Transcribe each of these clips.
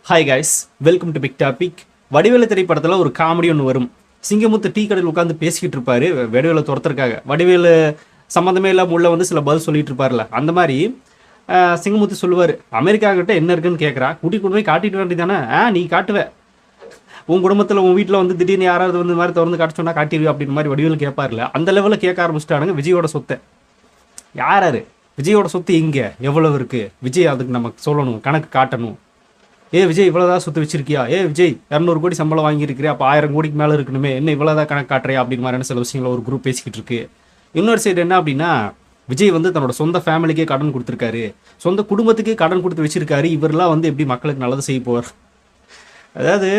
Hi guys, welcome to big topic. Vadivelu திரைப்படத்தில் ஒரு comedy ஒன்று வரும். சிங்கமுத்து டீ கடையில் உட்காந்து பேசிக்கிட்டு இருப்பாரு வடிவேலை துரத்துறதுக்காக. வடிவேலு சம்மந்தமே இல்லாமல் உள்ள வந்து சில பதில் சொல்லிட்டு இருப்பார்ல, அந்த மாதிரி சிங்கமுத்து சொல்லுவார், அமெரிக்கா கிட்ட என்ன இருக்குன்னு கேட்குறா, கூட்டி கொண்டு போய் காட்டிட்டு வேண்டியதானே. நீ காட்டுவ, உன் குடும்பத்தில் உன் வீட்டில் வந்து திடீர்னு யாராவது வந்து மாதிரி திறந்து காட்ட சொன்னால் காட்டிடுவே அப்படின்னு மாதிரி வடிவேலு கேட்பார்ல. அந்த லெவலில் கேட்க ஆரம்பிச்சிட்டானுங்க விஜயோட சொத்தை. யாராரு விஜயோட சொத்து இங்கே எவ்வளவு இருக்குது, விஜய் அதுக்கு நமக்கு சொல்லணும், கணக்கு காட்டணும். விஜய் இவ்வளோதான் சொத்து வச்சிருக்கியா, விஜய் 200 கோடி சம்பளம் வாங்கியிருக்கிறே, அப்போ 1000 கோடிக்கு மேலே இருக்கணுமே, என்ன இவ்வளோதான் கணக்கு காட்டுறியா அப்படின்னு மாதிரியான சில விஷயங்களை ஒரு குரூப் பேசிக்கிட்டு இருக்கு. இன்னொரு சைடு என்ன அப்படின்னா, விஜய் வந்து தன்னோட சொந்த ஃபேமிலிக்கே கடன் கொடுத்துருக்காரு, சொந்த குடும்பத்துக்கே கடன் கொடுத்து வச்சிருக்காரு, இவரெல்லாம் வந்து எப்படி மக்களுக்கு நல்லது செய்ய போவார். அதாவது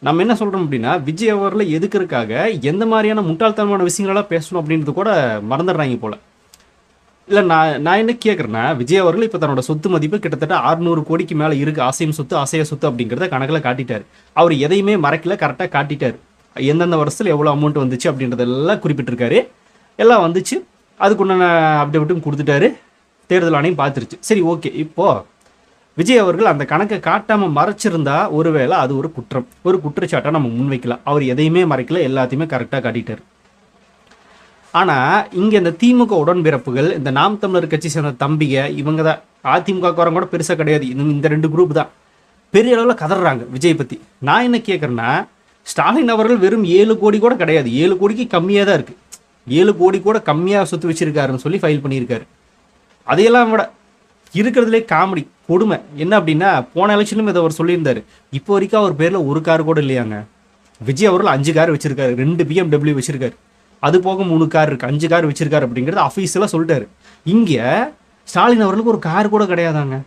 நம்ம என்ன சொல்கிறோம் அப்படின்னா, விஜய் அவரில் எதுக்கிறதுக்காக எந்த மாதிரியான முட்டாள்தனமான விஷயங்களெல்லாம் பேசணும் அப்படின்றது கூட மறந்துடுறாங்க போல. இல்லை, நான் என்ன கேட்குறேன்னா, விஜய் அவர்கள் இப்போ தன்னோட சொத்து மதிப்பு கிட்டத்தட்ட 600 கோடிக்கு மேலே இருக்குது. அசையும் சொத்து அசைய சொத்து அப்படிங்கிறத கணக்கில் காட்டிட்டார். அவர் எதையுமே மறைக்கல, கரெக்டாக காட்டிட்டார். எந்தெந்த வருஷத்தில் எவ்வளோ அமௌண்ட் வந்துச்சு அப்படின்றதெல்லாம் குறிப்பிட்டிருக்காரு. எல்லாம் வந்துச்சு, அதுக்குண்டான அப்டேட்டும் கொடுத்துட்டாரு. தேர்தல் ஆணையம் பார்த்துருச்சு. சரி, ஓகே. இப்போது விஜய் அவர்கள் அந்த கணக்கை காட்டாமல் மறைச்சிருந்தா ஒருவேளை அது ஒரு குற்றம், ஒரு குற்றச்சாட்டை நம்ம முன்வைக்கலாம். அவர் எதையுமே மறைக்கல, எல்லாத்தையுமே கரெக்டாக காட்டிட்டார். ஆனால் இங்கே இந்த திமுக உடன்பிறப்புகள், இந்த நாம் தமிழர் கட்சி சேர்ந்த தம்பிக, இவங்க தான். அதிமுக காரங்க கூட பெருசாக கிடையாது, இந்த 2 குரூப் தான் பெரிய அளவில் கதறாங்க விஜய் பற்றி. நான் என்ன கேட்குறேன்னா, ஸ்டாலின் அவர்கள் வெறும் 7 கோடி கூட கிடையாது, 7 கோடிக்கு கம்மியாக தான் இருக்குது. 7 கோடி கூட கம்மியாக சொத்து வச்சிருக்காருன்னு சொல்லி ஃபைல் பண்ணியிருக்காரு. அதையெல்லாம் விட இருக்கிறதுலே காமெடி கொடுமை என்ன அப்படின்னா, போன எலெக்ஷனும் இதை அவர் சொல்லியிருந்தார். இப்போ வரைக்கும் அவர் பேரில் ஒரு கார் கூட இல்லையாங்க. விஜய் அவர்கள் 5 கார் வச்சிருக்காரு, 2 BMW வச்சிருக்காரு, அது போக 3 கார் இருக்குது, 5 கார் வச்சிருக்காரு அப்படிங்கிறது அஃபீஷியலாக சொல்லிட்டாரு. இங்கே ஸ்டாலின் அவர்களுக்கு ஒரு கார் கூட கிடையாதாங்க.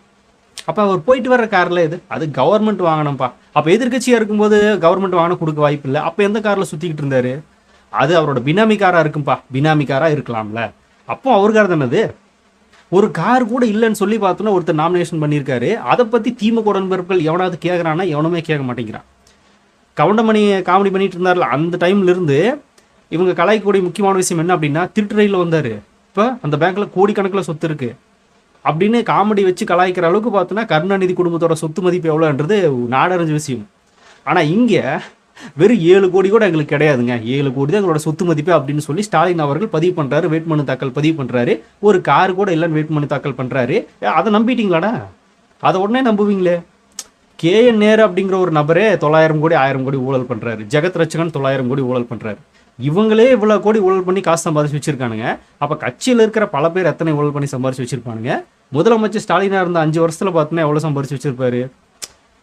அப்போ அவர் போயிட்டு வர்ற காரில் இது அது கவர்மெண்ட் வாங்கணும்ப்பா. அப்போ எதிர்கட்சியாக இருக்கும்போது கவர்மெண்ட் வாங்கின கொடுக்க வாய்ப்பு இல்லை. அப்போ எந்த காரில் சுற்றிக்கிட்டு இருந்தார்? அது அவரோட பினாமி காராக இருக்கும்பா, பினாமி காராக இருக்கலாம்ல. அப்போ அவர் கார் தானது. ஒரு கார் கூட இல்லைன்னு சொல்லி பார்த்தோன்னா ஒருத்தர் நாமினேஷன் பண்ணியிருக்காரு. அதை பற்றி திமுக உடன்பிறப்புகள் எவனாவது கேட்குறான்னா எவனுமே கேட்க மாட்டேங்கிறான். கவுண்டமணி காமெடி பண்ணிட்டு இருந்தார்ல, அந்த டைம்லேருந்து இவங்க கலாய்க்கக்கூடிய முக்கியமான விஷயம் என்ன அப்படின்னா, திருட்டு ரயிலில் வந்தார், இப்போ அந்த பேங்க்கில் கோடிக்கணக்கில் சொத்து இருக்குது அப்படின்னு காமெடி வச்சு கலாய்க்கிற அளவுக்கு பார்த்தோன்னா கருணாநிதி குடும்பத்தோட சொத்து மதிப்பு எவ்வளோன்றது நாடறிஞ்ச விஷயம். ஆனால் இங்கே வெறும் 7 கோடி கூட எங்களுக்கு கிடையாதுங்க, 7 கோடி தான் எங்களோட சொத்து மதிப்பு அப்படின்னு சொல்லி ஸ்டாலின் அவர்கள் பதிவு பண்ணுறாரு, வேட்புமனு தாக்கல் பதிவு பண்ணுறாரு. ஒரு கார் கூட இல்லைன்னு வேட்புமனு தாக்கல் பண்ணுறாரு. அதை நம்பிட்டீங்களாடா? அதை உடனே நம்புவீங்களே. KN நேரு அப்படிங்கிற ஒரு நபரே 900 கோடி 1000 கோடி ஊழல் பண்ணுறாரு. ஜெகத் ரட்சகன் 900 கோடி ஊழல் பண்ணுறாரு. இவங்களே இவ்வளோ கோடி ஊழல் பண்ணி காசு சம்பாதிச்சு வச்சிருக்கானுங்க. அப்போ கட்சியில் இருக்கிற பல பேர் எத்தனை ஊழல் பண்ணி சம்பாதிச்சு வச்சிருப்பானுங்க? முதலமைச்சர் ஸ்டாலினாக இருந்த 5 வருஷத்தில் பார்த்தோன்னா எவ்வளோ சம்பாதிச்சு வச்சிருப்பாரு?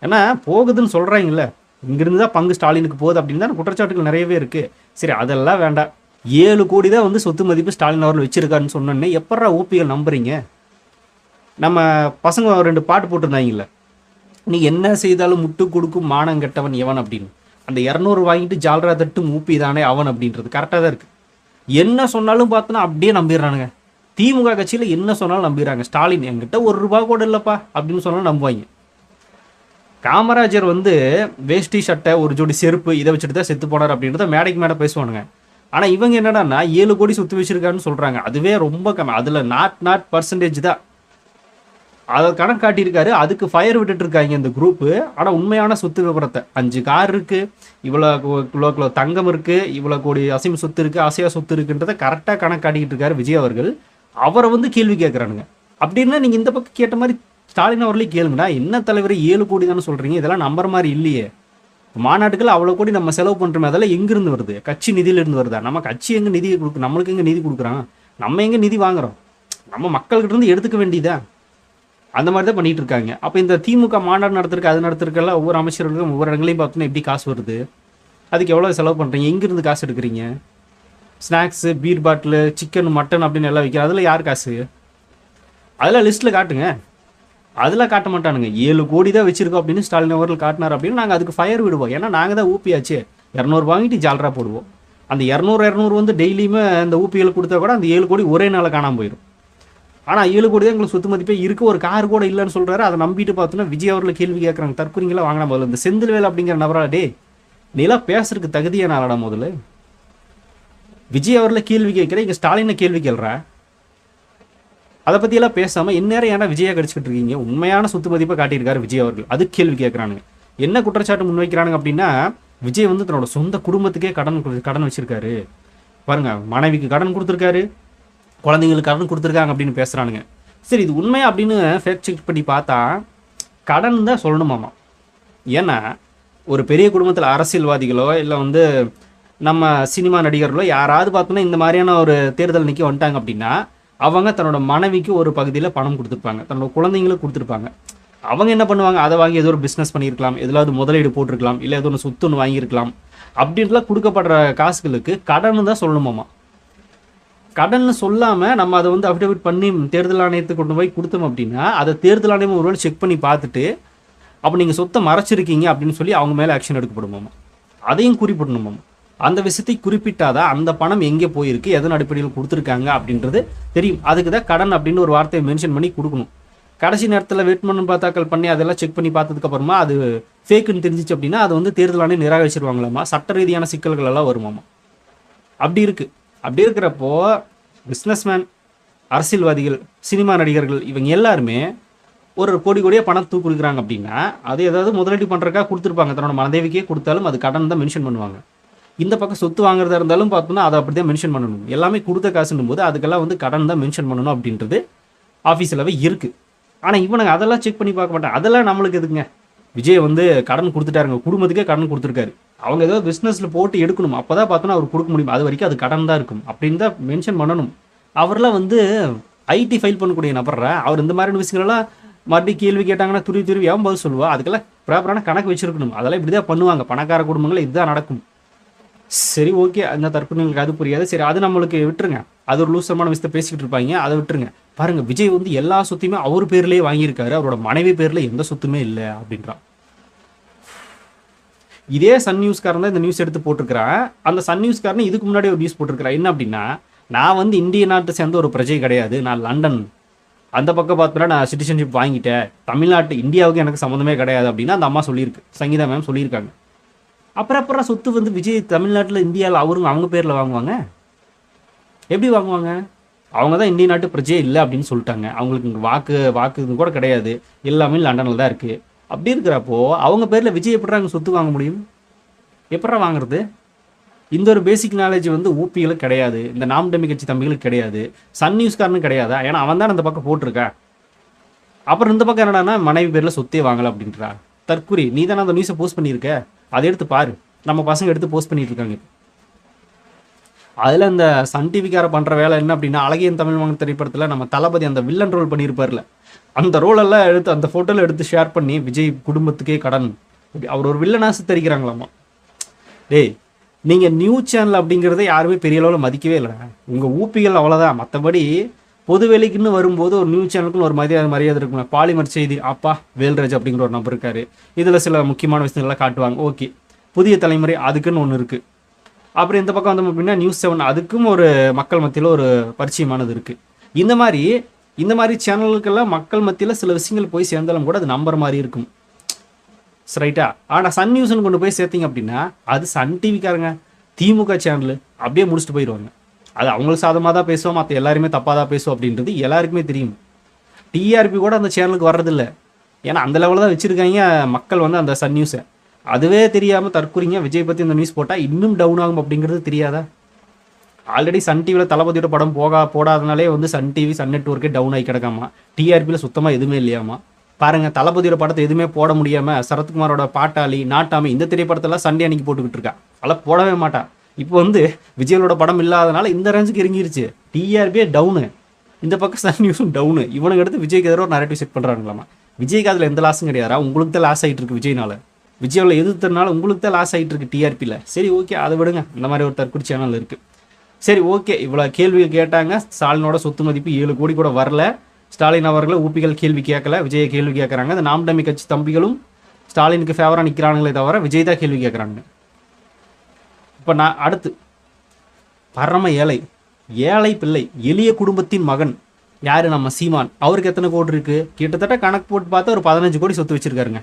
ஏன்னா போகுதுன்னு சொல்கிறாங்கல்ல, இங்கிருந்து தான் பங்கு ஸ்டாலினுக்கு போகுது அப்படின்னு தான் குற்றச்சாட்டுகள் நிறையவே இருக்குது. சரி, அதெல்லாம் வேண்டாம். 7 கோடி தான் வந்து சொத்து மதிப்பு ஸ்டாலின் அவர்கள் வச்சிருக்காருன்னு சொன்னோன்னே எப்படா ஊபிகள் நம்புறீங்க? நம்ம பசங்க 2 பாட்டு போட்டிருந்தாங்கல்ல, நீ என்ன செய்தாலும் முட்டு கொடுக்கும் மானம் கெட்டவன் எவன் அப்படின்னு. அந்த 200 வாங்கிட்டு ஜால்ரா தட்டு மூப்பி தானே அவன் அப்படின்றது கரெக்டாக தான் இருக்குது. என்ன சொன்னாலும் பார்த்தோன்னா அப்படியே நம்பிடுறானுங்க. திமுக கட்சியில் என்ன சொன்னாலும் நம்பிடுறாங்க. ஸ்டாலின் என்கிட்ட 1 ரூபா கூட இல்லைப்பா அப்படின்னு சொன்னாலும் நம்புவாங்க. காமராஜர் வந்து வேஷ்டி சட்டை, ஒரு ஜோடி செருப்பு, இதை வச்சுட்டு தான் செத்து போனார் அப்படின்றத மேடைக்கு மேடை பேசுவானுங்க. ஆனால் இவங்க என்னடான்னா 7 கோடி சொத்து வச்சிருக்காருன்னு சொல்கிறாங்க. அதுவே ரொம்ப கம்மி. அதில் நாட் பர்சன்டேஜ் தான் அதை கணக்கு காட்டியிருக்காரு. அதுக்கு ஃபயர் விட்டுட்டு இருக்காங்க இந்த குரூப்பு. ஆனால் உண்மையான சொத்து விவரத்தை, 5 கார் இருக்குது, இவ்வளோ கிலோ தங்கம் இருக்குது, இவ்வளோ கோடி அசையும் சொத்து இருக்குது, அசையா சொத்து இருக்குன்றதை கரெக்டாக கணக்கு காட்டிக்கிட்டு இருக்காரு விஜய் அவர்கள். அவரை வந்து கேள்வி கேட்குறானுங்க. அப்படின்னா நீங்கள் இந்த பக்கம் கேட்ட மாதிரி ஸ்டாலின் அவர்களே கேளுங்கடா, என்ன தலைவர் 7 கோடி தானே சொல்கிறீங்க, இதெல்லாம் நம்புற மாதிரி இல்லையே. மாநாட்டுகள் அவ்வளோ கோடி நம்ம செலவு பண்ணுறோமே, அதெல்லாம் எங்கேருந்து வருது? கட்சி நிதியிலேருந்து வருதா? நம்ம கட்சி எங்கே நிதி கொடுக்கு, நம்மளுக்கு எங்கே நிதி கொடுக்குறான்? நம்ம எங்கே நிதி வாங்குகிறோம்? நம்ம மக்கள்கிட்ட இருந்து எடுத்துக்க வேண்டியதா? அந்த மாதிரி தான் பண்ணிட்டு இருக்காங்க. அப்போ இந்த திமுக மாநாடு நடத்திருக்கு, அது நடத்திருக்கெல்லாம் ஒவ்வொரு அமைச்சர்களுக்கும் ஒவ்வொரு இடங்களையும் பார்த்தோன்னா எப்படி காசு வருது? அதுக்கு எவ்வளோ செலவு பண்ணுறீங்க? எங்கேருந்து காசு எடுக்கிறீங்க? Snacks, beer bottle, chicken, mutton அப்படின்னு எல்லாம் வைக்கிற அதில் யார் காசு? அதெல்லாம் லிஸ்ட்டில் காட்டுங்க. அதெல்லாம் காட்ட மாட்டானுங்க. 7 கோடி தான் வச்சிருக்கோம் அப்படின்னு ஸ்டாலின் அவர்கள் காட்டினார் அப்படின்னு நாங்கள் அதுக்கு ஃபயர் விடுவோம். ஏன்னா நாங்கள் தான் ஊப்பியாச்சு, 200 வாங்கிட்டு ஜாலரா போடுவோம். அந்த 200 வந்து டெய்லியுமே அந்த ஊப்பிகள் கொடுத்தா கூட அந்த 7 கோடி ஒரே நாளில் காணாமல் போயிடும். ஆனால் 7 கோடி தான் எங்களுக்கு சொத்து மதிப்பே இருக்குது, ஒரு கார் கூட இல்லைன்னு சொல்கிறாரு. அதை நம்பிட்டு பார்த்தோன்னா விஜய் அவர்கள் கேள்வி கேட்குறாங்க, தற்கொலைங்களா வாங்கினா முதல்ல இந்த செந்தில்வேல் அப்படிங்கிற நபரா, டே நீலாம் பேசுறதுக்கு தகுதியான ஆளடா முதல்ல. விஜய் அவர்களை கேள்வி கேட்குற, இங்கே ஸ்டாலினை கேள்வி கேள்றா. அதை பற்றியெல்லாம் பேசாமல் இந்நேரம் ஏன்னா விஜயா கடிச்சிக்கிட்டு இருக்கீங்க? உண்மையான சொத்து மதிப்பை காட்டியிருக்காரு விஜய் அவர்கள். அது கேள்வி கேட்குறானுங்க. என்ன குற்றச்சாட்டு முன்வைக்கிறானுங்க அப்படின்னா, விஜய் வந்து தன்னோட சொந்த குடும்பத்துக்கே கடன் வச்சிருக்காரு பாருங்க, மனைவிக்கு கடன் கொடுத்துருக்காரு, குழந்தைங்களுக்கு கடன் கொடுத்துருக்காங்க அப்படின்னு பேசுகிறானுங்க. சரி, இது உண்மையா அப்படின்னு ஃபேக்ட் செக் பண்ணி பார்த்தா கடன் தான் சொல்லணுமாமா. ஏன்னா ஒரு பெரிய குடும்பத்தில் அரசியல்வாதிகளோ இல்லை வந்து நம்ம சினிமா நடிகர்களோ யாராவது பார்த்தோன்னா இந்த மாதிரியான ஒரு தேர்தல் நிற்க வந்துட்டாங்க அப்படின்னா அவங்க தன்னோட மனைவிக்கு ஒரு பகுதியில் பணம் கொடுத்துருப்பாங்க, தன்னோட குழந்தைங்களுக்கு கொடுத்துருப்பாங்க. அவங்க என்ன பண்ணுவாங்க, அதை வாங்கி ஏதோ ஒரு பிஸ்னஸ் பண்ணியிருக்கலாம், எதுலாவது முதலீடு போட்டிருக்கலாம், இல்லை ஏதோ ஒன்று சொத்து ஒன்று வாங்கியிருக்கலாம். அப்படின்ட்டுலாம் கொடுக்கப்படுற காசுகளுக்கு கடன் தான் சொல்லணுமாமா. கடன் சொல்லாமல் நம்ம அதை வந்து அஃபிடவிட் பண்ணி தேர்தல் ஆணையத்துக்கு கொண்டு போய் கொடுத்தோம் அப்படின்னா அதை தேர்தல் ஆணையம் ஒருவேளை செக் பண்ணி பார்த்துட்டு அப்போ நீங்கள் சொத்தை மறைச்சிருக்கீங்க அப்படின்னு சொல்லி அவங்க மேலே ஆக்ஷன் எடுக்கப்படுமாமா. அதையும் குறிப்பிடணுமாமா. அந்த விஷயத்தை குறிப்பிட்டாதான் அந்த பணம் எங்கே போயிருக்கு, எதன் அடிப்படையில் கொடுத்துருக்காங்க அப்படின்றது தெரியும். அதுக்கு தான் கடன் அப்படின்னு ஒரு வார்த்தையை மென்ஷன் பண்ணி கொடுக்கணும். கடைசி நேரத்தில் வேட்புமனு தாக்கல் பண்ணி அதெல்லாம் செக் பண்ணி பார்த்ததுக்கப்புறமா அது ஃபேக்குன்னு தெரிஞ்சிச்சு அப்படின்னா அது வந்து தேர்தல் ஆணையம் நிராகரிச்சிருவாங்களாமா. சட்ட ரீதியான சிக்கல்கள் எல்லாம் வருமாமா. அப்படி இருக்குது. அப்படி இருக்கிறப்போ பிஸ்னஸ்மேன், அரசியல்வாதிகள், சினிமா நடிகர்கள் இவங்க எல்லாருமே ஒரு கோடியாக பணம் கொடுக்குறாங்க அப்படின்னா அது ஏதாவது முதலீடு பண்ணுறக்கா கொடுத்துருப்பாங்க. தன்னோட மனைவிக்கே கொடுத்தாலும் அது கடன் தான் மென்ஷன் பண்ணுவாங்க. இந்த பக்கம் சொத்து வாங்குறதா இருந்தாலும் பார்த்தோம்னா அதை அப்படி தான் மென்ஷன் பண்ணணும். எல்லாமே கொடுத்த காசுன்னும் போது அதுக்கெல்லாம் வந்து கடன் தான் மென்ஷன் பண்ணணும் அப்படின்றது ஆஃபீஸிலவே இருக்குது. ஆனால் இவனுங்க அதெல்லாம் செக் பண்ணி பார்க்க மாட்டாங்க. அதெல்லாம் நம்மளுக்கு எதுக்குங்க? விஜய் வந்து கடன் கொடுத்துட்டாருங்க, குடும்பத்துக்கே கடன் கொடுத்துருக்காரு. அவங்க ஏதோ பிஸ்னஸில் போட்டு எடுக்கணும், அப்போ தான் பார்த்தோன்னா அவர் கொடுக்க முடியும். அது வரைக்கும் அது கடன் தான் இருக்கும் அப்படின்னு தான் மென்ஷன் பண்ணணும். அவரெல்லாம் வந்து ஐடி ஃபைல் பண்ணக்கூடிய நபர்றா. அவர் இந்த மாதிரியான விஷயங்கள்லாம் மறுபடியும் கேள்வி கேட்டாங்கன்னா துருவி அவன் பதில் சொல்லுவா. அதுக்கெல்லாம் ப்ராப்பரான கணக்கு வச்சிருக்கணும். அதெல்லாம் இப்படி தான் பண்ணுவாங்க பணக்கார குடும்பங்கள், இதுதான் நடக்கும். சரி, ஓகே, அந்த தற்கொலைகளுக்கு அது புரியாது. சரி, அது நம்மளுக்கு விட்டுருங்க. அது ஒரு லூசமான விஷயத்தை பேசிக்கிட்டு இருப்பாங்க, அதை விட்டுருங்க. பாருங்க, விஜய் வந்து எல்லா சொத்தையுமே அவர் பேர்லேயே வாங்கியிருக்காரு, அவரோட மனைவி பேரில் எந்த சொத்துமே இல்லை அப்படின்றான். இதே சன் நியூஸ்காரன் தான் இந்த நியூஸ் எடுத்து போட்டிருக்கிறான். அந்த சன் நியூஸ்காரன் இதுக்கு முன்னாடி ஒரு நியூஸ் போட்டிருக்கிறான். என்ன அப்படின்னா, நான் வந்து இந்திய நாட்டை சேர்ந்த ஒரு பிரஜை கிடையாது, நான் லண்டன் அந்த பக்கம் பார்த்தோன்னா நான் சிட்டிசன்ஷிப் வாங்கிட்டேன், தமிழ்நாட்டு இந்தியாவுக்கு எனக்கு சம்மந்தமே கிடையாது அப்படின்னு அந்த அம்மா சொல்லியிருக்கு, சங்கீதா மேம் சொல்லியிருக்காங்க. அப்புறம் சொத்து வந்து விஜய் தமிழ்நாட்டில் இந்தியாவில் அவங்க பேரில் வாங்குவாங்க? எப்படி வாங்குவாங்க? அவங்க தான் இந்திய நாட்டு பிரஜையே இல்லை அப்படின்னு சொல்லிட்டாங்க. அவங்களுக்கு இங்கே வாக்கு இது கூட கிடையாது, எல்லாமே லண்டனில் தான் இருக்குது. அப்படி இருக்கிறப்போ அவங்க பேரில் விஜய் எப்படா அங்கே சொத்து வாங்க முடியும்? எப்படா வாங்குறது? இந்த ஒரு பேசிக் நாலேஜ் வந்து ஊபிகளுக்கு கிடையாது, இந்த நாம் தமிழ் கட்சி தம்பிகளுக்கு கிடையாது, சன் நியூஸ்காரனும் கிடையாதா? ஏன்னா அவன் தான் அந்த பக்கம் போட்டிருக்கா. அப்புறம் இந்த பக்கம் என்னடானா மனைவி பேரில் சொத்தே வாங்கலை அப்படின்றா. தற்குறி, நீ தானே அந்த நியூஸை போஸ்ட் பண்ணியிருக்க, அதை எடுத்து பாரு. நம்ம பசங்க எடுத்து போஸ்ட் பண்ணிட்டு இருக்காங்க. அதில் இந்த சன் டிவிக்கார பண்ணுற வேலை என்ன அப்படின்னா, அழகியன் தமிழ் மகன் திரைப்படத்தில் நம்ம தளபதி அந்த வில்லன் ரோல் பண்ணியிருப்பார்ல, அந்த ரோலெல்லாம் எடுத்து அந்த ஃபோட்டோவில் எடுத்து ஷேர் பண்ணி விஜய் குடும்பத்துக்கே கடன், அவர் ஒரு வில்லனாக சித்தரிக்கிறாங்களாமா. டேய், நீங்கள் நியூஸ் சேனல் அப்படிங்கிறத யாருமே பெரிய அளவில் மதிக்கவே இல்லை. உங்கள் ஊப்பிகள் அவ்வளோதான். மற்றபடி பொது வேலைக்குன்னு வரும்போது ஒரு நியூஸ் சேனலுக்குன்னு ஒரு மரியாதை இருக்குங்க. பாலிமர் செய்தி அப்பா வேல்ராஜ் அப்படிங்கிற ஒரு நபர் இருக்காரு, இதில் சில முக்கியமான விஷயங்கள்லாம் காட்டுவாங்க. ஓகே, புதிய தலைமுறை அதுக்குன்னு ஒன்று இருக்குது. அப்புறம் இந்த பக்கம் வந்து அப்படின்னா நியூஸ் 7 அதுக்கும் ஒரு மக்கள் மத்தியில் ஒரு பரிச்சயமானது இருக்குது. இந்த மாதிரி சேனலுக்கெல்லாம் மக்கள் மத்தியில் சில விஷயங்கள் போய் சேர்ந்தாலும் கூட அது நம்புற மாதிரி இருக்கும், ரைட்டா? ஆனால் சன் நியூஸ்னு கொண்டு போய் சேர்த்திங்க அப்படின்னா அது சன் டிவிக்காரங்க திமுக சேனல் அப்படியே முடிச்சுட்டு போயிடுவாங்க. அது அவங்களுக்கு சாதமாக தான் பேசுவோம், மற்ற எல்லாருமே தப்பாக தான் பேசுவோம் அப்படின்றது எல்லாருக்குமே தெரியும். டிஆர்பி கூட அந்த சேனலுக்கு வர்றதில்லை, ஏன்னா அந்த லெவலில் தான் வச்சுருக்காங்க மக்கள் வந்து அந்த சன் நியூஸை. அதுவே தெரியாமல் தற்கொலைங்க விஜய் பற்றி இந்த நியூஸ் போட்டால் இன்னும் டவுன் ஆகும் அப்படிங்கிறது தெரியாதா? ஆல்ரெடி சன் டிவியில் தளபதியோட படம் போடாதனாலே வந்து சன் டிவி சன் நெட்வொர்க்கே டவுன் ஆகி கிடக்காமா. டிஆர்பியில் சுத்தமாக எதுவுமே இல்லையாமா. பாருங்கள், தளபதியோட படத்தை எதுவுமே போட முடியாமல் சரத்குமாரோட பாட்டாளி, நாட்டாமை இந்த திரைப்படத்தெல்லாம் சண்டே அன்னைக்கு போட்டுக்கிட்டு இருக்கா. அதெல்லாம் போடவே மாட்டான். இப்போ வந்து விஜயோட படம் இல்லாதனால இந்த ரேஞ்சுக்கு இறங்கிருச்சு, டிஆர்பியே டவுனு, இந்த பக்கம் சன் நியூஸும் டவுனு. இவனுக்கு அடுத்து விஜய்க்கு எதிராக ஒரு நரேட்டிவ் செட் பண்ணுறாங்களாமா. விஜய்க்கு அதில் எந்த லாஸும் கிடையாதா? உங்களுக்கு தான் லாஸ் ஆகிட்டு இருக்கு விஜய்னால. விஜயோட எதிர்த்தனால உங்களுக்கு தான் லாஸ் ஆகிட்டு இருக்கு டிஆர்பியில். சரி, ஓகே, அதை விடுங்க. இந்த மாதிரி ஒரு தற்கொலை சேனல் இருக்குது. சரி, ஓகே, இவ்வளோ கேள்விகள் கேட்டாங்க. ஸ்டாலினோட சொத்து மதிப்பு 7 கோடி கூட வரல. ஸ்டாலின் அவர்களை ஊப்பிகள் கேள்வி கேட்கல, விஜயை கேள்வி கேட்குறாங்க. இந்த நாம் தமிழ் கட்சி தம்பிகளும் ஸ்டாலினுக்கு ஃபேவராக நிற்கிறானுங்களே தவிர விஜய் தான் கேள்வி கேட்குறாங்க. இப்போ நான் அடுத்து பரம ஏழை பிள்ளை, எளிய குடும்பத்தின் மகன் யார்? நம்ம சீமான். அவருக்கு எத்தனை கோடி இருக்குது? கிட்டத்தட்ட கணக்கு போட்டு பார்த்தா ஒரு 15 கோடி சொத்து வச்சுருக்காருங்க.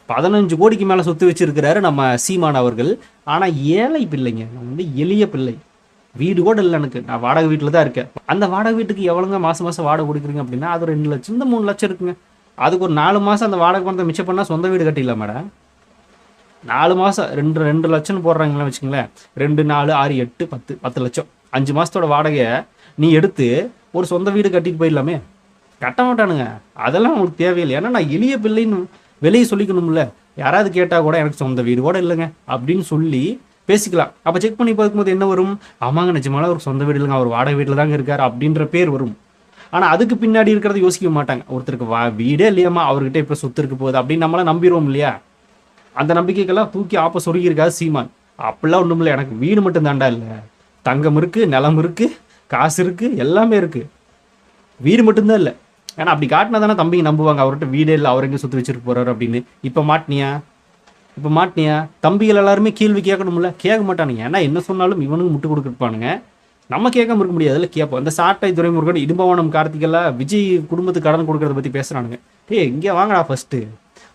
15 கோடிக்கு மேலே சொத்து வச்சுருக்கிறாரு நம்ம சீமான் அவர்கள். ஆனால் ஏழை பிள்ளைங்க, வந்து எளிய பிள்ளை. வீடு கூட இல்லை எனக்கு, நான் வாடகை வீட்டில் தான் இருக்கேன். அந்த வாடகை வீட்டுக்கு எவ்வளோங்க மாதம் மாதம் வாடகை கொடுக்குறீங்க அப்படின்னா அது 2 லட்சம் இந்த 3 லட்சம் இருக்குங்க. அதுக்கு ஒரு 4 மாதம் அந்த வாடகை பணத்தை மிச்சம் பண்ணால் சொந்த வீடு கட்டிடலாம் மேடம். 4 மாதம் 2 லட்சம்னு போடுறாங்களா வச்சுங்களேன், 2 4 6 8 10 லட்சம் 5 மாதத்தோட வாடகையை நீ எடுத்து ஒரு சொந்த வீடு கட்டிட்டு போயிடலாமே. கட்ட மாட்டானுங்க, அதெல்லாம் உங்களுக்கு தேவையில்லை. ஏன்னா நான் எளிய பிள்ளைன்னு வெளியே சொல்லிக்கணும்ல. யாராவது கேட்டால் கூட எனக்கு சொந்த வீடு கூட இல்லைங்க அப்படின்னு சொல்லி பேசிக்கலாம். அப்போ செக் பண்ணி பார்க்கும்போது என்ன வரும், ஆமாங்க நிஜமால ஒரு சொந்த வீடு இல்லைங்க, அவர் வாடகை வீட்டில் தாங்க இருக்கார் அப்படின்ற பேர் வரும். ஆனால் அதுக்கு பின்னாடி இருக்கிறத யோசிக்க மாட்டாங்க. ஒருத்தருக்கு வீடே இல்லையாம்மா, அவர்கிட்ட இப்போ சொத்து இருக்க போகுது அப்படின்னு நம்மளாம் நம்பிடுவோம் இல்லையா. அந்த நம்பிக்கைக்கெல்லாம் தூக்கி ஆப்ப சொருகியிருக்காது சீமான். அப்படிலாம் ஒன்றும் இல்லை, எனக்கு வீடு மட்டும் தாண்டா இல்லை, தங்கம் இருக்குது, நிலம் இருக்குது, காசு இருக்குது, எல்லாமே இருக்குது, வீடு மட்டும்தான் இல்லை. ஏன்னா அப்படி காட்டினா தானே தம்பிங்க நம்புவாங்க, அவர்கிட்ட வீடே இல்லை, அவர் எங்கே சுற்றி வச்சுட்டு போகிறாரு அப்படின்னு. இப்போ மாட்டினியா தம்பிகள் எல்லாருமே கேள்வி கேட்கணும்ல, கேட்க மாட்டானுங்க. ஏன்னா என்ன சொன்னாலும் இவனுக்கு முட்டு கொடுத்துருப்பானுங்க, நம்ம கேட்காம இருக்க முடியாது. அதில் கேட்போம். இந்த சாட்டை துரைமுருகன் இடும்பவனம் கார்த்திகெல்லாம் விஜய் குடும்பத்துக்கு கடன் கொடுக்கறத பற்றி பேசுகிறானுங்க. இங்கே வாங்கடா ஃபஸ்ட்டு,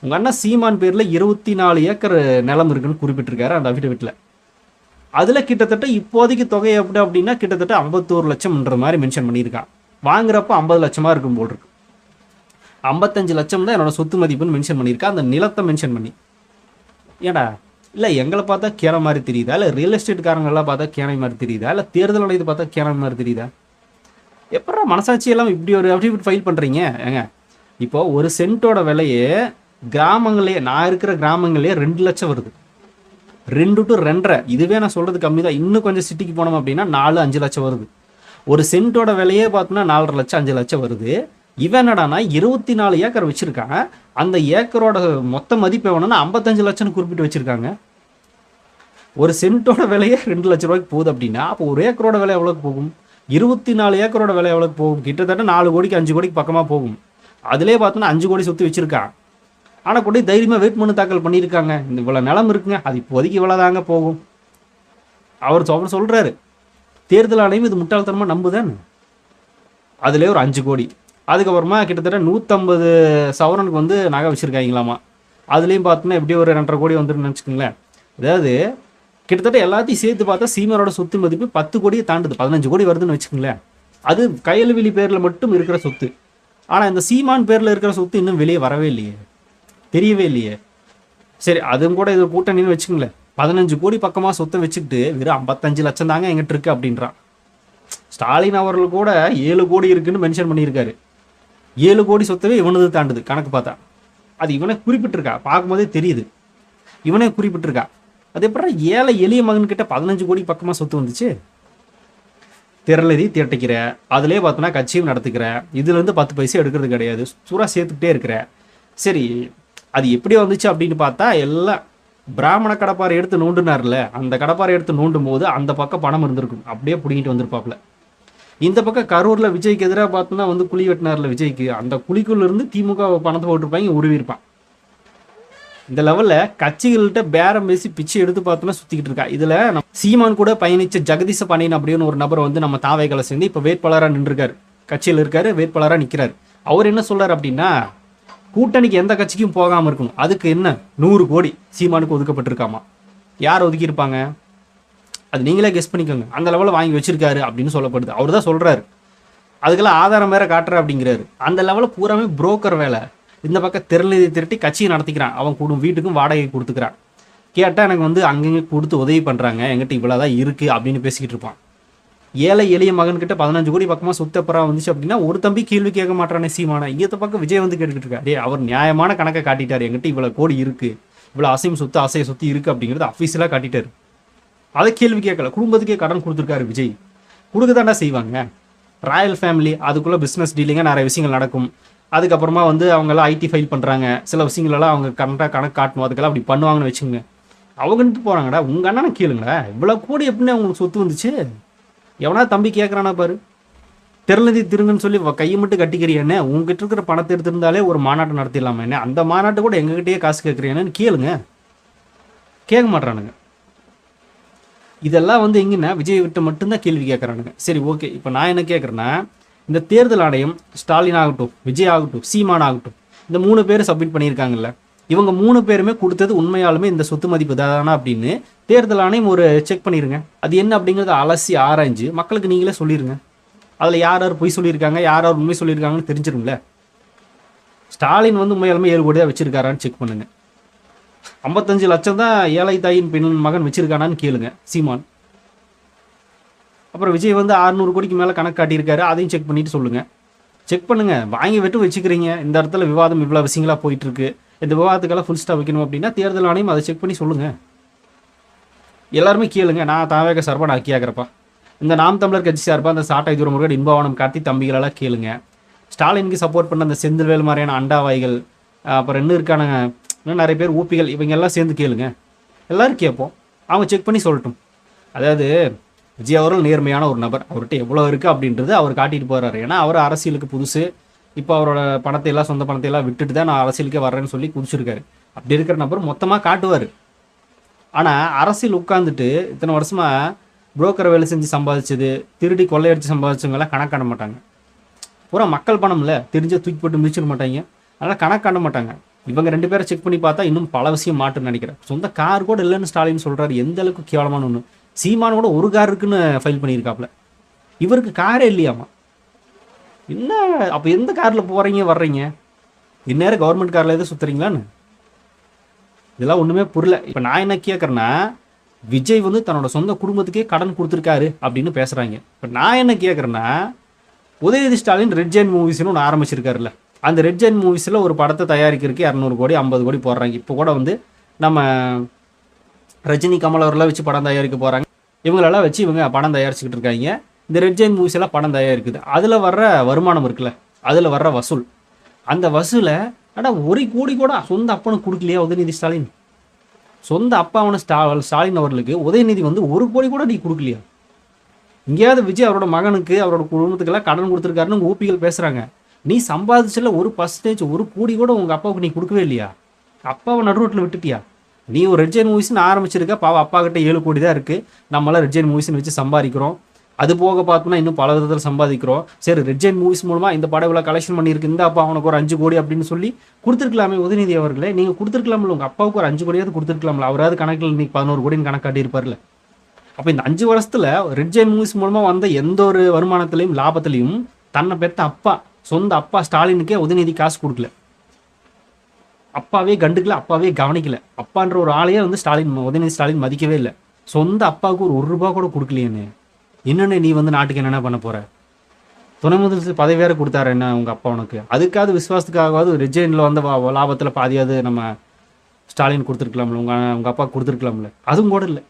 உங்கள் அண்ணா சீமான் பேரில் 24 ஏக்கர் நிலம் இருக்குன்னு குறிப்பிட்டிருக்காரு அந்த அஃபிடவிட்டில். அதில் கிட்டத்தட்ட இப்போதைக்கு தொகை எப்படி அப்படின்னா கிட்டத்தட்ட 51 லட்சம்ன்ற மாதிரி மென்ஷன் பண்ணியிருக்கான். வாங்குறப்ப 50 லட்சமாக இருக்கும் போல் இருக்கு. 55 லட்சம் தான் என்னோட சொத்து மதிப்புன்னு மென்ஷன் பண்ணியிருக்கா, அந்த நிலத்தை மென்ஷன் பண்ணி. ஏடா இல்லை எங்களை பார்த்தா கேன மாதிரி தெரியுதா, இல்லை ரியல் எஸ்டேட்காரங்கெல்லாம் பார்த்தா கேனை மாதிரி தெரியுதா, இல்லை தேர்தல் ஆணையத்தை பார்த்தா கேன மாதிரி தெரியுதா? எப்படா மனசாட்சியெல்லாம் இப்படி ஒரு அஃபிடவிட் ஃபைல் பண்ணுறீங்க? ஏங்க இப்போ ஒரு சென்ட்டோட விலையே கிராமங்களே, நான் இருக்கிற கிராமங்களே 2 லட்சம் வருது, 2 to 2.5. இதுவே நான் சொல்கிறது கம்மி தான். இன்னும் கொஞ்சம் சிட்டிக்கு போனோம் அப்படின்னா 4-5 லட்சம் வருது. ஒரு சென்ட்டோட விலையே பார்த்தோம்னா 4.5 லட்சம் 5 லட்சம் வருது. இவன் என்னடானா 24 ஏக்கர் வச்சிருக்காங்க. அந்த ஏக்கரோட மொத்த மதிப்பு எவ்வளோன்னா 55 லட்சம்னு குறிப்பிட்டு வச்சிருக்காங்க. ஒரு சென்ட்டோட விலையே 2 லட்சம் ரூபாய்க்கு போகுது அப்படின்னா அப்போ ஒரு ஏக்கரோட விலை எவ்வளோக்கு போகும்? 24 ஏக்கரோட விலை எவ்வளோக்கு போகும்? கிட்டத்தட்ட 4 கோடிக்கு 5 கோடிக்கு பக்கமாக போகும். அதிலே பார்த்தோன்னா 5 கோடி சொத்து வச்சிருக்கான். ஆனால் கூட தைரியமாக வேட்பு மனு தாக்கல் பண்ணியிருக்காங்க. இந்த இவ்வளோ நிலம் இருக்குங்க, அது இப்போதைக்கு இவ்வளோ தாங்க போகும். அவர் சொல்கிறாரு, தேர்தல் ஆணையம் இது முட்டாள்தனமாக நம்புதானே. அதிலே ஒரு 5 கோடி, அதுக்கப்புறமா கிட்டத்தட்ட 150 சவரனுக்கு வந்து நகை வச்சுருக்காங்களாமா. அதுலேயும் பார்த்தோன்னா எப்படியும் ஒரு 2.5 கோடி வந்துருன்னு வச்சுக்கோங்களேன். அதாவது கிட்டத்தட்ட எல்லாத்தையும் சேர்த்து பார்த்தா சீமானோட சொத்து மதிப்பு 10 கோடியை தாண்டுது, 15 கோடி வருதுன்னு வச்சுக்கோங்களேன். அது கையல்வெளி பேரில் மட்டும் இருக்கிற சொத்து. ஆனால் இந்த சீமான் பேரில் இருக்கிற சொத்து இன்னும் வெளியே வரவே இல்லையே, தெரியவே இல்லையே. சரி அதுவும் கூட இது கூட்டணின்னு வச்சுக்கோங்களேன். 15 கோடி பக்கமாக சொத்தை வச்சுக்கிட்டு வெறும் 55 லட்சம் தாங்க எங்கிட்ட இருக்கு அப்படின்றான். ஸ்டாலின் அவர்கள் கூட 7 கோடி இருக்குன்னு மென்ஷன் பண்ணியிருக்காரு. 7 கோடி சொத்தவே இவனது தாண்டுது கணக்கு பார்த்தா. அது இவனை குறிப்பிட்டிருக்கா, பார்க்கும்போதே தெரியுது இவனே குறிப்பிட்டிருக்கா. அது எப்படி ஏழை எளிய மகன்கிட்ட 15 கோடி பக்கமாக சொத்து வந்துச்சு? திரளதி திரட்டிக்கிற, அதிலே பார்த்தோன்னா கட்சியும் நடத்துக்கிற, இதுலேருந்து 10 பைசா எடுக்கிறது கிடையாது, சூறா சேர்த்துக்கிட்டே இருக்கிற. சரி அது எப்படி வந்துச்சு அப்படின்னு பார்த்தா எல்லாம் பிராமண கடப்பாறை எடுத்து நோண்டுனார்ல, அந்த கடப்பாறை எடுத்து நோண்டும் போது அந்த பக்கம் பணம் இருந்திருக்கும், அப்படியே பிடிங்கிட்டு வந்திருப்பாப்புல. இந்த பக்கம் கரூரில் விஜய்க்கு எதிராக பார்த்தோன்னா வந்து குழி வெட்டினார்ல விஜய்க்கு, அந்த குழிக்குள்ள இருந்து திமுக பணத்தை போட்டிருப்பாங்க, உருவிருப்பான். இந்த லெவலில் கட்சிகள்கிட்ட பேரம் பேசி பிச்சை எடுத்து பார்த்தோன்னா சுற்றிக்கிட்டு இருக்கா. இதில் நம்ம சீமான் கூட பயணிச்ச ஜெகதீச பாண்டியன் அப்படின்னு ஒரு நபர் வந்து நம்ம தாவைகளை சேர்ந்து இப்போ வேட்பாளராக நின்றுருக்காரு, கட்சியில் இருக்காரு, வேட்பாளராக நிற்கிறார். அவர் என்ன சொல்றாரு அப்படின்னா, கூட்டணிக்கு எந்த கட்சிக்கும் போகாமல் இருக்கணும், அதுக்கு என்ன 100 கோடி சீமானுக்கு ஒதுக்கப்பட்டிருக்காமா. யார் ஒதுக்கியிருப்பாங்க அது நீங்களே கெஸ் பண்ணிக்கோங்க. அந்த லெவலில் வாங்கி வச்சிருக்காரு அப்படின்னு சொல்லப்படுது. அவர் தான் சொல்றாரு, அதுக்கெல்லாம் ஆதாரம் வேற காட்டுற அப்படிங்கிறாரு. அந்த லெவலில் பூராமே புரோக்கர் வேலை. இந்த பக்கம் திரட்டி கட்சியை நடத்திக்கிறான், அவன் வீட்டுக்கும் வாடகை கொடுத்துக்கிறான். கேட்டால் எனக்கு வந்து அங்கங்கே கொடுத்து உதவி பண்ணுறாங்க, எங்கிட்ட இவ்வளோதான் இருக்குது அப்படின்னு பேசிக்கிட்டு இருப்பான். ஏழை எளிய மகன்கிட்ட 15 கோடி பக்கமாக சொத்தப்பறா வந்துச்சு அப்படின்னா ஒரு தம்பி கேள்வி கேட்க மாட்டானே சீமானா. இந்த பக்கம் விஜய் வந்து கேட்டுக்கிட்டு இருக்கா, அவர் நியாயமான கணக்கை காட்டிட்டார், எங்கிட்ட இவ்வளோ கோடி இருக்குது, இவ்வளோ அசையும் சொத்து அசைய சொத்து இருக்குது அப்படிங்கிறது அஃபீஷியலாக காட்டிட்டார். அதை கேள்வி கேட்கல, குடும்பத்துக்கே கடன் கொடுத்துருக்காரு விஜய். கொடுக்க தாண்டா செய்வாங்க. ராயல் ஃபேமிலி, அதுக்குள்ளே பிஸ்னஸ் டீலிங்காக நிறைய விஷயங்கள் நடக்கும். அதுக்கப்புறமா வந்து அவங்கெல்லாம் ஐடி ஃபைல் பண்ணுறாங்க, சில விஷயங்களெல்லாம் அவங்க கரெக்டாக கணக்கு காட்டணும், அதுக்கெல்லாம் அப்படி பண்ணுவாங்கன்னு வச்சுக்கோங்க. அவங்கன்ட்டு போகிறாங்கடா, உங்கள் அண்ணனை கேளுங்களா, இவ்வளோ கோடி எப்படின்னு அவங்களுக்கு சொத்து வந்துச்சு? எவனா தம்பி கேட்குறானா பாரு, திரளதி திருங்கன்னு சொல்லி கையை மட்டும் கட்டிக்கிறியானே, உங்ககிட்ட இருக்கிற பணத்தை எடுத்திருந்தாலே ஒரு மாநாட்டை நடத்திடலாமா என்ன, அந்த மாநாட்டை கூட எங்ககிட்டயே காசு கேட்குறியானு கேளுங்க. கேட்க மாட்றானுங்க. இதெல்லாம் வந்து எங்கன்னா விஜய் விட்டு மட்டும்தான் கேள்வி கேட்குறானுங்க. சரி ஓகே, இப்போ நான் என்ன கேட்குறேன்னா, இந்த தேர்தல் ஆணையம் ஸ்டாலின் ஆகட்டும், விஜய் ஆகட்டும், சீமான் ஆகட்டும், இந்த 3 பேர் சப்மிட் பண்ணியிருக்காங்கல்ல, இவங்க 3 பேருமே கொடுத்தது உண்மையாலுமே இந்த சொத்து மதிப்பு தானா அப்படின்னு தேர்தல் ஆணையம் ஒரு செக் பண்ணிடுங்க. அது என்ன அப்படிங்கிறத அலசி ஆராய்ஞ்சு மக்களுக்கு நீங்களே சொல்லிடுங்க. அதில் யார் யார் பொய் சொல்லியிருக்காங்க, யார் யார் உண்மை சொல்லியிருக்காங்கன்னு தெரிஞ்சிருங்களே. ஸ்டாலின் வந்து உண்மையாலுமே 7 கோடி தான் வச்சிருக்காரான்னு செக் பண்ணுங்க. 55 லட்சம் தான் ஏழை தாயின் பெண் மகன் வச்சிருக்கானான்னு கேளுங்க சீமான். அப்புறம் விஜய் வந்து 600 கோடிக்கு மேலே கணக்கு காட்டியிருக்காரு, அதையும் செக் பண்ணிட்டு சொல்லுங்க. செக் பண்ணுங்க. வாங்கி விட்டு வச்சுக்கிறீங்க. இந்த இடத்துல விவாதம் இவ்வளோ விஷயங்களாக போயிட்டு இருக்கு. இந்த விவாதத்துக்கெல்லாம் ஃபுல் ஸ்டாப் வைக்கணும் அப்படின்னா தேர்தல் ஆணையம் அதை செக் பண்ணி சொல்லுங்க. எல்லாருமே கேளுங்க. நான் தாவேக சார்பாக நான் கேட்குறப்பா. இந்த நாம் தமிழர் கட்சி சார்பாக அந்த சாட்டை தூரம் முருகன் இன்பவானம் கார்த்தி தம்பிகளெல்லாம் கேளுங்க. ஸ்டாலினுக்கு சப்போர்ட் பண்ண அந்த செந்தில்வேல் மாதிரியான அண்டாவாய்கள், அப்புறம் இன்னும் நிறைய பேர் ஊப்பிகள், இவங்க எல்லாம் சேர்ந்து கேளுங்க. எல்லோரும் கேட்போம். அவங்க செக் பண்ணி சொல்லட்டும். அதாவது விஜய் அவர்கள் நேர்மையான ஒரு நபர். அவர்கிட்ட எவ்வளோ இருக்குது அப்படின்றது அவர் காட்டிட்டு போகிறாரு. ஏன்னா அவர் அரசியலுக்கு புதுசு. இப்போ அவரோட பணத்தை எல்லாம் சொந்த பணத்தை எல்லாம் விட்டுட்டு தான் நான் அரசியலுக்கே வர்றேன்னு சொல்லி குதிச்சிருக்காரு. அப்படி இருக்கிற நபர் மொத்தமாக காட்டுவார். ஆனால் அரசியல் உட்காந்துட்டு இத்தனை வருஷமாக புரோக்கரை வேலை செஞ்சு சம்பாதிச்சது, திருடி கொள்ளையடிச்சு சம்பாதிச்சவங்கெல்லாம் கணக்காண மாட்டாங்க. பூரா மக்கள் பணம்ல தெரிஞ்ச தூக்கி போட்டு மிதிச்சிட மாட்டாங்க. அதனால் கணக்காண மாட்டாங்க. இவங்க 2 பேரை செக் பண்ணி பார்த்தா இன்னும் பல விஷயம் மாட்டுன்னு நினைக்கிறேன். சொந்த கார் கூட இல்லைன்னு ஸ்டாலின் சொல்கிறாரு. எந்த அளவுக்கு கேவலமான ஒன்று. சீமான கூட ஒரு கார் இருக்குன்னு ஃபைல் பண்ணியிருக்காப்புல. இவருக்கு காரே இல்லையாமா. என்ன அப்போ எந்த காரில் போகிறீங்க வர்றீங்க? இந்நேரம் கவர்மெண்ட் காரில் எதுவும் சுற்றுறீங்களான்னு இதெல்லாம் ஒன்றுமே புரியல. இப்போ நான் என்ன கேட்குறேன்னா, விஜய் வந்து தன்னோட சொந்த குடும்பத்துக்கே கடன் கொடுத்துருக்காரு அப்படின்னு பேசுகிறாங்க. இப்போ நான் என்ன கேட்குறேன்னா, உதயநிதி ஸ்டாலின் ரெட் ஜெயின் மூவிஸ்னு ஒன்று ஆரம்பிச்சிருக்காருல்ல, அந்த ரெட் ஜெயின் மூவிஸில் ஒரு படத்தை தயாரிக்கிறதுக்கு 200 கோடி 50 கோடி போடுறாங்க. இப்போ கூட வந்து நம்ம ரஜினி கமல் அவரெல்லாம் வச்சு படம் தயாரிக்க போகிறாங்க. இவங்களெல்லாம் வச்சு இவங்க படம் தயாரிச்சுக்கிட்டு இருக்காங்க. இந்த ரெட் ஜெயின் மூவிஸ் எல்லாம் படம் தயாரிக்குது. அதில் வர்ற வருமானம் இருக்குல்ல, அதில் வர்ற வசூல், அந்த வசூலை ஆனால் 1 கோடி கூட சொந்த அப்பனுக்கு கொடுக்கலையா உதயநிதி ஸ்டாலின்? சொந்த அப்பாவான ஸ்டாலின் அவர்களுக்கு உதயநிதி வந்து 1 கோடி கூட நீ கொடுக்கலையா? இங்கேயாவது விஜய் அவரோட மகனுக்கு அவரோட குடும்பத்துக்கெல்லாம் கடன் கொடுத்துருக்காருன்னு ஊப்பிகள் பேசுகிறாங்க. நீ சம்பாதிச்சல 1% 1 கோடி கூட உங்கள் அப்பாவுக்கு நீ கொடுக்கவே இல்லையா? அப்பாவை நடுரோட்டில் விட்டுட்டியா? நீ ஒரு ரெட் ஜெயின் மூவிஸ்னு ஆரம்பிச்சிருக்க. பாவம் அப்பா கிட்ட 7 கோடி தான் இருக்குது. நம்மளாம் ரெட் ஜெயின் மூவிஸ்னு வச்சு சம்பாதிக்கிறோம். அது போக பார்த்தோம்னா இன்னும் பல விதத்தில் சம்பாதிக்கிறோம். சரி, ரெட் ஜெயின் மூவிஸ் மூலமாக இந்த படம் இவ்வளோ கலெக்ஷன் பண்ணியிருக்கு, இந்த அப்பா அவனுக்கு ஒரு 5 கோடி அப்படின்னு சொல்லி கொடுத்துருக்கலாமே உதயநிதி அவர்களே. நீங்கள் கொடுத்துருக்கலாம்ல, உங்கள் அப்பாவுக்கு ஒரு 5 கோடியாவது கொடுத்துருக்கலாம்ல. அவராது கணக்கில் இன்னைக்கு 11 கோடின்னு கணக்கு காட்டியிருப்பார்ல. அப்போ இந்த 5 வருஷத்தில் ரெட் ஜெயின் மூவிஸ் மூலமாக வந்த எந்த ஒரு வருமானத்திலையும் லாபத்திலையும் தன்னை பெற்ற அப்பா, சொந்த அப்பா ஸ்டாலினுக்கே உதயநிதி காசு கொடுக்கல. அப்பாவே கண்டுக்கல, அப்பாவே கவனிக்கல. அப்பான்ற ஒரு ஆளையே வந்து உதயநிதி ஸ்டாலின் மதிக்கவே இல்லை. சொந்த அப்பாவுக்கு ஒரு ரூபா கூட கொடுக்கலையேன்னு. இன்னொன்று நீ வந்து நாட்டுக்கு என்னென்ன பண்ண போகிற? துணை முதல் பதவி வேறு கொடுத்தாரு என்ன உங்கள் அப்பா உனக்கு? அதுக்காவது விசுவாசத்துக்காகவாது ரெட்ஜெயினில் வந்த லாபத்தில் பாதியாவது நம்ம ஸ்டாலின் கொடுத்துருக்கலாம்ல, உங்கள் அப்பா கொடுத்துருக்கலாம்ல. அதுவும் கூட இல்லை.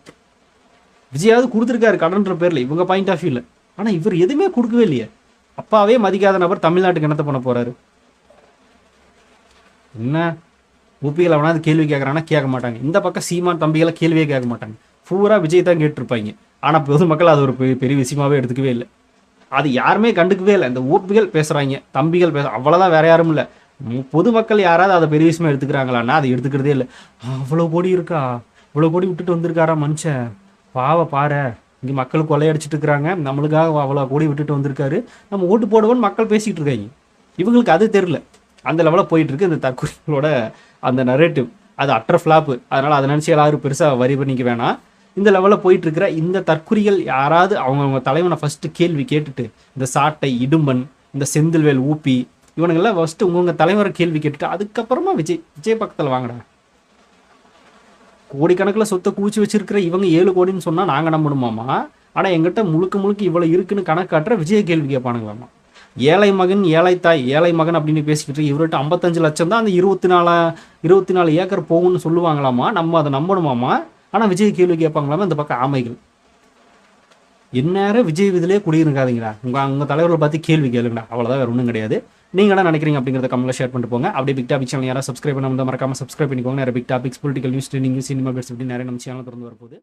விஜயாவது கொடுத்துருக்காரு கடன்ற பேரில் இவங்க பாயிண்ட் ஆஃப் வியூவில். ஆனால் இவர் எதுவுமே கொடுக்கவே இல்லையே. அப்பாவே மதிக்காத நபர் தமிழ்நாட்டுக்கு என்னத்தை பண்ண போகிறாரு? என்ன ஊப்பிகள் அவனாவது கேள்வி கேட்குறான்னா கேட்க மாட்டாங்க. இந்த பக்கம் சீமான் தம்பிகளை கேள்வியே கேட்க மாட்டாங்க. பூரா விஜய் தான் கேட்டிருப்பாங்க. ஆனால் பொதுமக்கள் அது ஒரு பெரிய விஷயமாவே எடுத்துக்கவே இல்லை. அது யாருமே கண்டுக்கவே இல்லை. இந்த ஊப்பிகள் பேசுகிறாங்க, தம்பிகள் அவ்வளோதான், வேற யாரும் இல்லை. பொதுமக்கள் யாராவது அதை பெரிய விஷயமா எடுத்துக்கிறாங்களான்னா அதை எடுத்துக்கிறதே இல்லை. அவ்வளோ கோடி இருக்கா, இவ்வளோ கோடி விட்டுட்டு வந்திருக்காரா மனுஷன், பாவ பாரு, இங்கே மக்கள் கொள்ளையடிச்சிட்டு இருக்கிறாங்க, நம்மளுக்காக அவ்வளோ கோடி விட்டுட்டு வந்திருக்காரு, நம்ம ஓட்டு போடுவோன்னு மக்கள் பேசிகிட்டு இருக்காங்க. இவங்களுக்கு அது தெரில. அந்த லெவலில் போயிட்டுருக்கு இந்த தற்கொலைகளோட அந்த நரேட்டிவ். அது அட்ர ஃப்ளாப்பு. அதனால் அதை நினச்சி எல்லாரும் பெருசாக வரி பண்ணிக்க வேணாம். இந்த லெவலில் போயிட்டுருக்கிற இந்த தற்குறிகள் யாராவது அவங்க தலைவனை ஃபஸ்ட்டு கேள்வி கேட்டுட்டு, இந்த சாட்டை இடும்பன், இந்த செந்தில்வேல் ஊப்பி, இவனுங்கெல்லாம் ஃபஸ்ட்டு உங்கள் தலைவரை கேள்வி கேட்டுட்டு அதுக்கப்புறமா விஜய் பக்கத்தில் வாங்கடா. கோடிக்கணக்கில் சொத்தை குவிச்சு வச்சிருக்கிற இவங்க 7 கோடின்னு சொன்னால் நாங்கள் நம்பணுமாமா? ஆனால் எங்கிட்ட முழுக்க இவ்வளோ இருக்குன்னு கணக்கு காட்டுற விஜய் கேள்வி கேட்பானுங்களாமா. ஏழை மகன், ஏழை தாய், ஏழை மகன் அப்படின்னு பேசிக்கிட்டு இவர்கிட்ட 55 லட்சம் தான் அந்த 24 ஏக்கர் போகும்னு சொல்லுவாங்களாமா. நம்ம அதை நம்பணுமாமா? ஆனால் விஜய் கேள்வி கேட்பாங்களாமா இந்த பக்கம் ஆமைகள். இந்நேரம் விஜய் இதிலே குடியிருக்காதீங்களா, உங்கள் தலைவர்களை பார்த்து கேள்வி கேளுங்கடா. அவ்வளோதான், வேறு ஒன்றும் கிடையாது. நீங்கள் என்ன நினைக்கிறீங்க அப்படிங்கிறத கமெண்ட்ல ஷேர் பண்ணிட்டு போங்க. அப்படியே பிக் டாபிக் சேனல் யாராவது சப்ஸ்கிரைப் பண்ணாமல் மறக்காம சப்ஸ்கிரைப் பண்ணிக்கோங்க. நிறைய big topics, political news, trending news, cinema bits இப்படி நிறைய நம்ம சேனல் திறந்து வரப்போகுது.